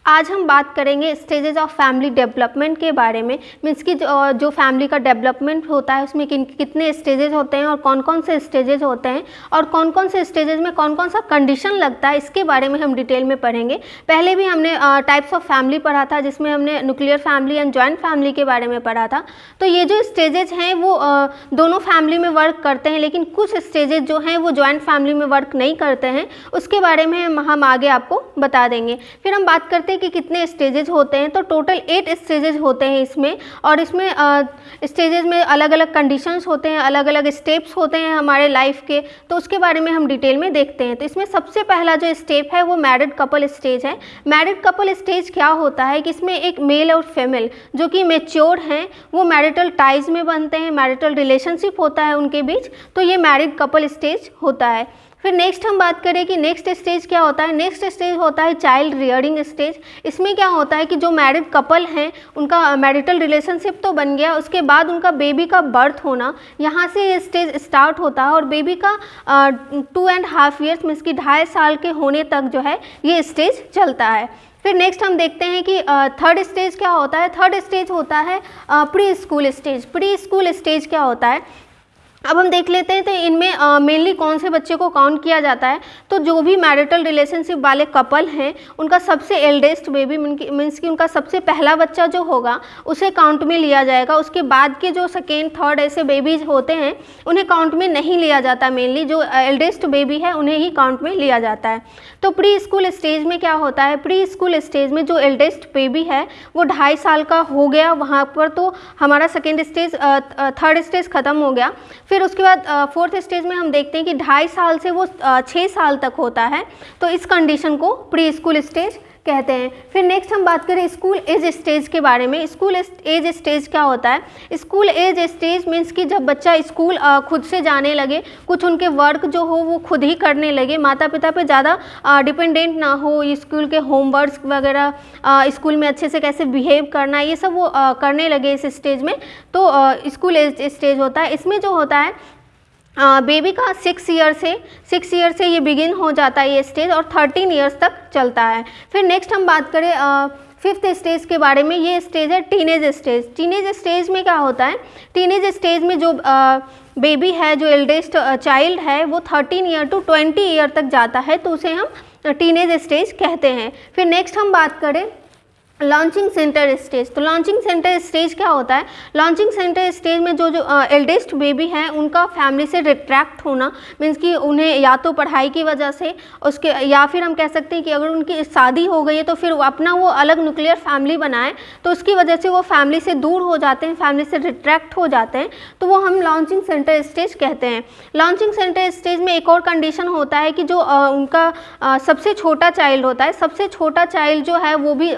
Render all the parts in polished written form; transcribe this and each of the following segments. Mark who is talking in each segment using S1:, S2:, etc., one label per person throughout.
S1: आज हम बात करेंगे स्टेजेस ऑफ फैमिली डेवलपमेंट के बारे में। मीन्स कि जो फैमिली का डेवलपमेंट होता है उसमें कितने स्टेजेस होते हैं और कौन कौन से स्टेजेस होते हैं और कौन कौन से स्टेजेस में कौन कौन सा कंडीशन लगता है, इसके बारे में हम डिटेल में पढ़ेंगे। पहले भी हमने टाइप्स ऑफ फैमिली पढ़ा था, जिसमें हमने nuclear family and joint family के बारे में पढ़ा था। तो ये जो स्टेजेस हैं वो दोनों फैमिली में वर्क करते हैं, लेकिन कुछ स्टेजेस जो हैं वो जॉइंट फैमिली में वर्क नहीं करते हैं। उसके बारे में हम आगे आपको बता देंगे। फिर हम बात करते हैं कि कितने स्टेजेस होते हैं। तो टोटल 8 स्टेजेस होते हैं इसमें, और इसमें स्टेजेस में अलग अलग कंडीशंस होते हैं, अलग अलग स्टेप्स होते हैं हमारे लाइफ के। तो उसके बारे में हम डिटेल में देखते हैं। तो इसमें सबसे पहला जो स्टेप है वो मैरिड कपल स्टेज है। मैरिड कपल स्टेज क्या होता है कि इसमें एक मेल और फीमेल जो कि मैच्योर हैं वो मैरिटल टाइज में बनते हैं, मैरिटल रिलेशनशिप होता है उनके बीच। तो ये मैरिड कपल स्टेज होता है। फिर नेक्स्ट हम बात करें कि नेक्स्ट स्टेज क्या होता है। नेक्स्ट स्टेज होता है चाइल्ड रियरिंग स्टेज। इसमें क्या होता है कि जो मैरिड कपल हैं उनका मैरिटल रिलेशनशिप तो बन गया, उसके बाद उनका बेबी का बर्थ होना, यहाँ से ये स्टेज स्टार्ट होता है। और बेबी का 2.5 ईयर्स मीन्स कि 2.5 साल के होने तक जो है ये स्टेज चलता है। फिर नेक्स्ट हम देखते हैं कि थर्ड स्टेज क्या होता है। थर्ड स्टेज होता है pre school stage. Pre school stage क्या होता है, अब हम देख लेते हैं। तो इनमें मेनली कौन से बच्चे को काउंट किया जाता है। तो जो भी मैरिटल रिलेशनशिप वाले कपल हैं उनका सबसे एल्डेस्ट बेबी मीन्स कि उनका सबसे पहला बच्चा जो होगा उसे काउंट में लिया जाएगा। उसके बाद के जो सेकेंड थर्ड ऐसे बेबीज होते हैं उन्हें काउंट में नहीं लिया जाता। मेनली जो एल्डेस्ट बेबी है उन्हें ही काउंट में लिया जाता है। तो प्री स्कूल स्टेज में क्या होता है, प्री स्कूल स्टेज में जो एल्डेस्ट बेबी है वो 2.5 साल का हो गया, वहाँ पर तो हमारा सेकेंड स्टेज थर्ड स्टेज ख़त्म हो गया। फिर उसके बाद फोर्थ स्टेज में हम देखते हैं कि 2.5 साल से वो 6 साल तक होता है। तो इस कंडीशन को प्री स्कूल स्टेज कहते हैं। फिर नेक्स्ट हम बात करें स्कूल एज स्टेज के बारे में। स्कूल एज स्टेज क्या होता है। स्कूल एज स्टेज मीन्स कि जब बच्चा स्कूल खुद से जाने लगे, कुछ उनके वर्क जो हो वो खुद ही करने लगे, माता पिता पे ज़्यादा डिपेंडेंट ना हो, स्कूल के होमवर्क वगैरह, स्कूल में अच्छे से कैसे बिहेव करना, ये सब वो करने लगे इस स्टेज में। तो स्कूल एज स्टेज होता है। इसमें जो होता है बेबी का 6 ईयर से ये बिगिन हो जाता है ये स्टेज, और 13 ईयर्स तक चलता है। फिर नेक्स्ट हम बात करें फिफ्थ स्टेज के बारे में। ये स्टेज है टीनेज स्टेज। टीनेज स्टेज में क्या होता है, टीनेज स्टेज में जो बेबी है, जो एल्डेस्ट चाइल्ड है वो 13 ईयर टू 20 ईयर तक जाता है, तो उसे हम टीनेज स्टेज कहते हैं। फिर नेक्स्ट हम बात करें लॉन्चिंग सेंटर स्टेज। तो लॉन्चिंग सेंटर स्टेज क्या होता है। लॉन्चिंग सेंटर स्टेज में जो एल्डेस्ट बेबी है उनका फैमिली से रिट्रैक्ट होना, मीन्स कि उन्हें या तो पढ़ाई की वजह से उसके, या फिर हम कह सकते हैं कि अगर उनकी शादी हो गई है तो फिर अपना वो अलग न्यूक्लियर फैमिली बनाए, तो उसकी वजह से वो फैमिली से दूर हो जाते हैं, फैमिली से रिट्रैक्ट हो जाते हैं, तो वो हम लॉन्चिंग सेंटर स्टेज कहते हैं। लॉन्चिंग सेंटर स्टेज में एक और कंडीशन होता है कि जो उनका सबसे छोटा चाइल्ड होता है, सबसे छोटा चाइल्ड जो है वो भी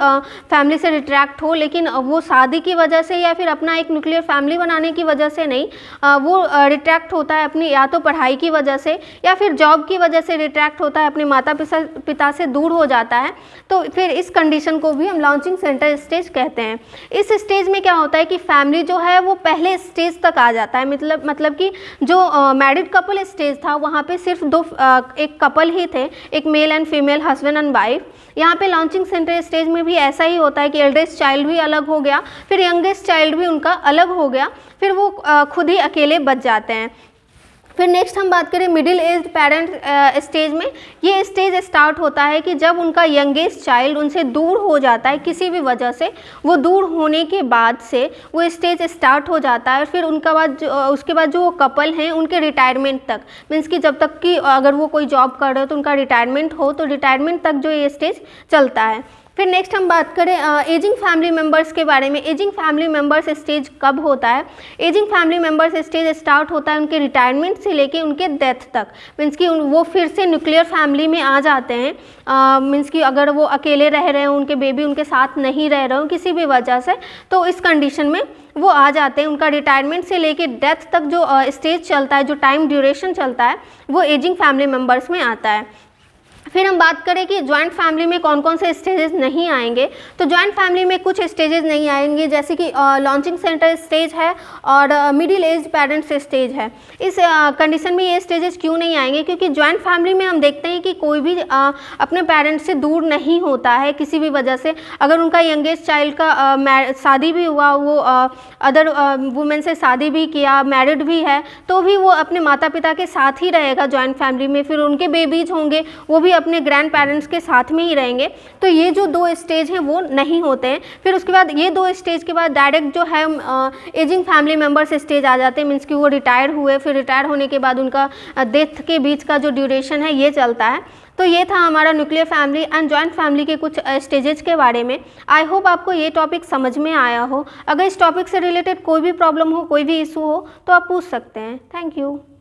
S1: फैमिली से रिट्रैक्ट हो, लेकिन वो शादी की वजह से या फिर अपना एक न्यूक्लियर फैमिली बनाने की वजह से नहीं, वो रिट्रैक्ट होता है अपनी या तो पढ़ाई की वजह से या फिर जॉब की वजह से रिट्रैक्ट होता है, अपने माता पिता से दूर हो जाता है। तो फिर इस कंडीशन को भी हम लॉन्चिंग सेंटर स्टेज कहते हैं। इस स्टेज में क्या होता है कि फैमिली जो है वो पहले स्टेज तक आ जाता है। मतलब कि जो मैरिड कपल स्टेज था वहाँ पे सिर्फ एक कपल ही थे, एक male and female, husband and wife. यहाँ पे लॉन्चिंग सेंटर स्टेज में भी ऐसा ही होता है कि एल्डेस्ट चाइल्ड भी अलग हो गया, फिर यंगेस्ट चाइल्ड भी उनका अलग हो गया, फिर वो खुद ही अकेले बच जाते हैं। फिर नेक्स्ट हम बात करें मिडिल एज पेरेंट स्टेज में। ये स्टेज स्टार्ट होता है कि जब उनका यंगेस्ट चाइल्ड उनसे दूर हो जाता है किसी भी वजह से, वो दूर होने के बाद से वो स्टेज स्टार्ट हो जाता है। फिर उसके बाद जो कपल हैं उनके रिटायरमेंट तक, मीन्स कि जब तक कि अगर वो कोई जॉब कर रहे हो तो उनका रिटायरमेंट हो, तो रिटायरमेंट तक जो ये स्टेज चलता है। फिर नेक्स्ट हम बात करें एजिंग फैमिली मेम्बर्स के बारे में। एजिंग फैमिली मेम्बर्स स्टेज कब होता है। Ageing family members stage start होता है उनके रिटायरमेंट से लेके उनके डेथ तक, मीन्स कि वो फिर से न्यूक्लियर फैमिली में आ जाते हैं। मीन्स कि अगर वो अकेले रह रहे हो, उनके बेबी उनके साथ नहीं रह रहे हो किसी भी वजह से, तो इस कंडीशन में वो आ जाते हैं। उनका रिटायरमेंट से लेके डेथ तक जो स्टेज चलता है, जो टाइम ड्यूरेशन चलता है, वो एजिंग फैमिली मेम्बर्स में आता है। फिर हम बात करें कि जॉइंट फैमिली में कौन कौन से स्टेजेस नहीं आएंगे। तो जॉइंट फैमिली में कुछ स्टेजेस नहीं आएंगे, जैसे कि लॉन्चिंग सेंटर स्टेज है और मिडिल एज पेरेंट्स स्टेज है। इस कंडीशन में ये स्टेजेस क्यों नहीं आएंगे, क्योंकि जॉइंट फैमिली में हम देखते हैं कि कोई भी अपने पेरेंट्स से दूर नहीं होता है किसी भी वजह से। अगर उनका यंगेस्ट चाइल्ड का शादी भी हुआ, वो अदर वुमेन से शादी भी किया, मैरिड भी है, तो भी वो अपने माता पिता के साथ ही रहेगा जॉइंट फैमिली में। फिर उनके बेबीज होंगे, वो भी अपने ग्रैंड पेरेंट्स के साथ में ही रहेंगे। तो ये जो 2 स्टेज हैं वो नहीं होते हैं। फिर उसके बाद ये 2 स्टेज के बाद डायरेक्ट जो है एजिंग फैमिली मेम्बर्स स्टेज आ जाते हैं, मीन्स कि वो रिटायर हुए, फिर रिटायर होने के बाद उनका डेथ के बीच का जो ड्यूरेशन है ये चलता है। तो ये था हमारा nuclear family and joint family के कुछ स्टेजेस के बारे में। आई होप आपको ये टॉपिक समझ में आया हो। अगर इस टॉपिक से रिलेटेड कोई भी प्रॉब्लम हो, कोई भी इशू हो, तो आप पूछ सकते हैं। Thank you.